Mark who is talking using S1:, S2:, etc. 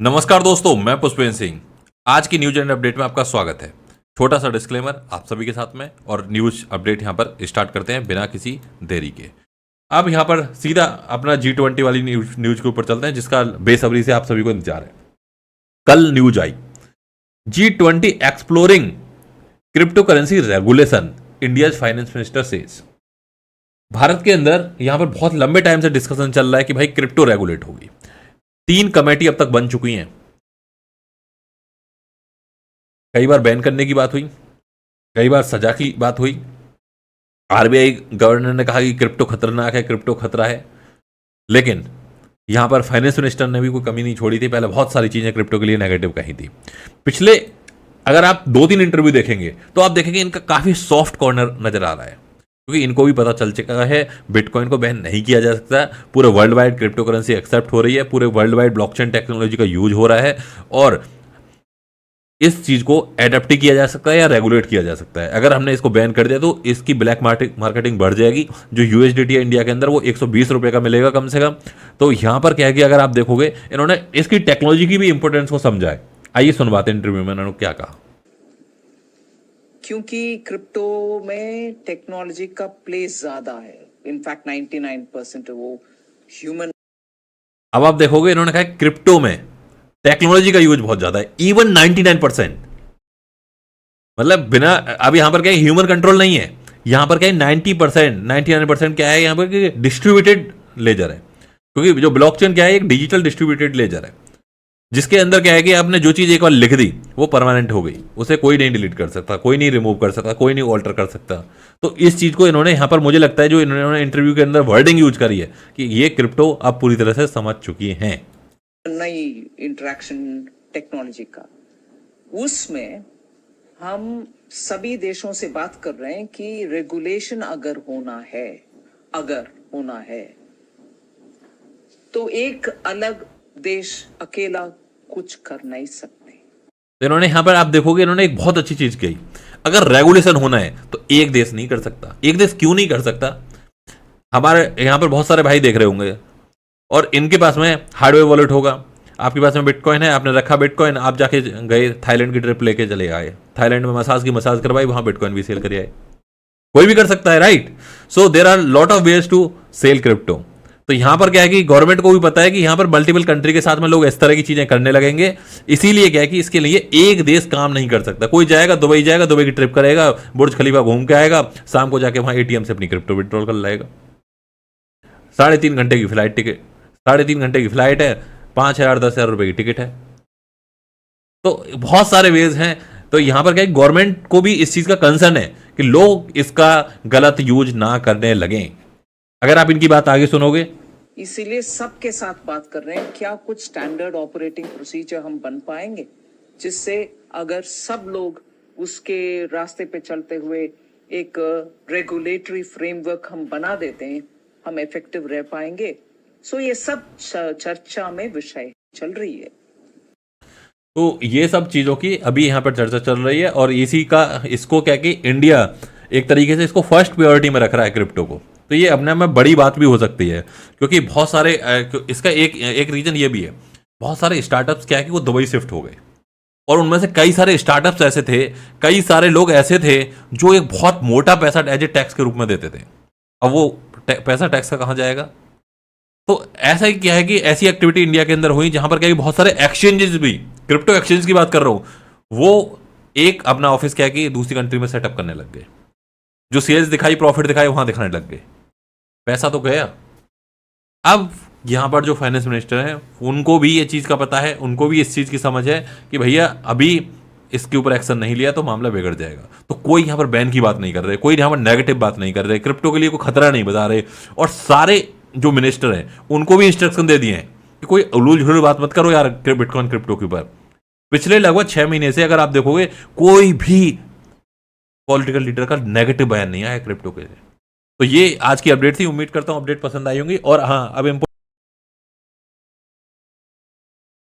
S1: नमस्कार दोस्तों, मैं पुष्पेंद्र सिंह। आज की न्यूज एंड अपडेट में आपका स्वागत है। छोटा सा डिस्क्लेमर आप सभी के साथ में और न्यूज अपडेट यहाँ पर स्टार्ट करते हैं बिना किसी देरी के। अब यहाँ पर सीधा अपना G20 वाली न्यूज के ऊपर चलते हैं, जिसका बेसब्री से आप सभी को इंतजार है। कल न्यूज आई, G20 exploring crypto currency regulation, India finance minister says. Bharat के अंदर यहाँ पर बहुत लंबे टाइम से डिस्कशन चल रहा है कि भाई क्रिप्टो रेगुलेट होगी। 3 कमेटी अब तक बन चुकी हैं। कई बार बैन करने की बात हुई, कई बार सजा की बात हुई। आरबीआई गवर्नर ने कहा कि क्रिप्टो खतरनाक है, क्रिप्टो खतरा है, लेकिन यहां पर फाइनेंस मिनिस्टर ने भी कोई कमी नहीं छोड़ी थी। पहले बहुत सारी चीजें क्रिप्टो के लिए नेगेटिव कही थी। पिछले अगर आप 2-3 इंटरव्यू देखेंगे तो आप देखेंगे इनका काफी सॉफ्ट कॉर्नर नजर आ रहा है, क्योंकि इनको भी पता चल चुका है बिटकॉइन को बैन नहीं किया जा सकता। पूरे world wide cryptocurrency accept हो रही है, पूरे वर्ल्ड वाइड ब्लॉकचेन टेक्नोलॉजी का यूज हो रहा है और इस चीज को एडप्ट किया जा सकता है या रेगुलेट किया जा सकता है। अगर हमने इसको बैन कर दिया तो इसकी ब्लैक मार्केटिंग बढ़ जाएगी। जो यूएसडीटी है इंडिया के अंदर वो 120 रुपए का मिलेगा कम से कम। तो यहां पर क्या है कि अगर आप देखोगे इन्होंने इसकी टेक्नोलॉजी की भी इंपोर्टेंस को समझा है। आइए सुनवाते हैं इंटरव्यू में इन्होंने क्या कहा।
S2: क्योंकि क्रिप्टो में टेक्नोलॉजी का प्लेस ज्यादा है, इनफैक्ट 99% वो ह्यूमन।
S1: अब आप देखोगे इन्होंने कहा क्रिप्टो में टेक्नोलॉजी का यूज बहुत ज्यादा है, इवन 99%। मतलब बिना, अब यहां पर क्या है, ह्यूमन कंट्रोल नहीं है। यहां पर क्या है 90%, 99% क्या है यहां पर, डिस्ट्रीब्यूटेड लेजर है। क्योंकि जो ब्लॉकचेन क्या है, एक डिजिटल डिस्ट्रीब्यूटेड लेजर है, जिसके अंदर क्या है कि आपने जो चीज एक बार लिख दी वो परमानेंट हो गई, उसे कोई नहीं डिलीट कर सकता, कोई नहीं रिमूव कर सकता, कोई नहीं ऑल्टर कर सकता। तो इस चीज को इन्होंने यहां पर, मुझे लगता है जो इन्होंने इंटरव्यू के अंदर वर्डिंग यूज करी है कि ये क्रिप्टो आप पूरी तरह से समझ चुकी हैं।
S2: नई इंटरेक्शन टेक्नोलॉजी का, उसमें हम सभी देशों से बात कर रहे हैं कि रेगुलेशन अगर होना है तो एक अलग देश अकेला कुछ कर नहीं सकते।
S1: तो इन्होंने यहां पर आप देखोगे इन्होंने एक बहुत अच्छी चीज कही, अगर रेगुलेशन होना है तो एक देश नहीं कर सकता। एक देश क्यों नहीं कर सकता? हमारे यहां पर बहुत सारे भाई देख रहे होंगे और इनके पास में हार्डवेयर वॉलेट होगा, आपके पास में बिटकॉइन है, आपने रखा बिटकॉइन, आप जाके गए थाईलैंड की ट्रिप लेके चले आए, थाईलैंड में मसाज करवाई, वहां बिटकॉइन भी सेल कर आए। कोई भी कर सकता है, right? So there are lot of ways to sell crypto. तो यहां पर क्या है कि गवर्नमेंट को भी पता है कि यहां पर मल्टीपल कंट्री के साथ में लोग इस तरह की चीजें करने लगेंगे। इसीलिए क्या है कि इसके लिए एक देश काम नहीं कर सकता। कोई जाएगा दुबई की ट्रिप करेगा, बुर्ज खलीफा घूम के आएगा, शाम को जाके वहां एटीएम से अपनी क्रिप्टो विड्रॉल कर लाएगा। 3.5 घंटे की फ्लाइट टिकट, 3.5 घंटे की फ्लाइट है, 5,000-10,000 रुपए की टिकट है। तो बहुत सारे वेज हैं। तो यहां पर क्या है, गवर्नमेंट को भी इस चीज का कंसर्न है कि लोग इसका गलत यूज ना करने लगे। अगर आप इनकी बात आगे सुनोगे,
S2: इसीलिए सबके साथ बात कर रहे हैं, क्या कुछ स्टैंडर्ड ऑपरेटिंग प्रोसीजर हम बन पाएंगे जिससे अगर सब लोग उसके रास्ते पे चलते हुए एक रेगुलेटरी फ्रेमवर्क हम बना देते हैं, हम इफेक्टिव रह पाएंगे। सो ये सब चर्चा में विषय चल रही है।
S1: तो ये सब चीजों की अभी यहां पर चर्चा चल रही है और इसी का, इसको क्या कि इंडिया एक तरीके से इसको फर्स्ट प्रायोरिटी में रख रहा है क्रिप्टो को। तो ये अपने में बड़ी बात भी हो सकती है, क्योंकि बहुत सारे, इसका एक रीजन ये भी है, बहुत सारे स्टार्टअप्स क्या है कि वो दुबई शिफ्ट हो गए और उनमें से कई सारे स्टार्टअप्स ऐसे थे, कई सारे लोग ऐसे थे जो एक बहुत मोटा पैसा एज ए टैक्स के रूप में देते थे। अब वो पैसा टैक्स का कहां जाएगा? तो ऐसा ही क्या है कि ऐसी एक्टिविटी इंडिया के अंदर हुई जहां पर क्या है बहुत सारे एक्सचेंजेस भी, क्रिप्टो एक्सचेंज की बात कर रहा हूं, वो एक अपना ऑफिस क्या है कि दूसरी कंट्री में सेटअप करने लग गए। जो सेल्स दिखाई, प्रॉफिट दिखाई, वहां दिखाने लग गए, पैसा तो गया। अब यहां पर जो फाइनेंस मिनिस्टर हैं उनको भी ये चीज का पता है, उनको भी इस चीज की समझ है कि भैया अभी इसके ऊपर एक्शन नहीं लिया तो मामला बिगड़ जाएगा। तो कोई यहां पर बैन की बात नहीं कर रहे, कोई यहां पर नेगेटिव बात नहीं कर रहे, क्रिप्टो के लिए कोई खतरा नहीं बता रहे। और सारे जो मिनिस्टर हैं उनको भी इंस्ट्रक्शन दे दिए हैं कि कोई उलूल झुलूल बात मत करो यार बिटकॉइन क्रिप्टो के ऊपर। पिछले लगभग 6 महीने से अगर आप देखोगे कोई भी पॉलिटिकल लीडर का नेगेटिव बयान नहीं आया क्रिप्टो के लिए। तो ये आज की अपडेट थी। उम्मीद करता हूं अपडेट पसंद आई होंगी। और हाँ, अब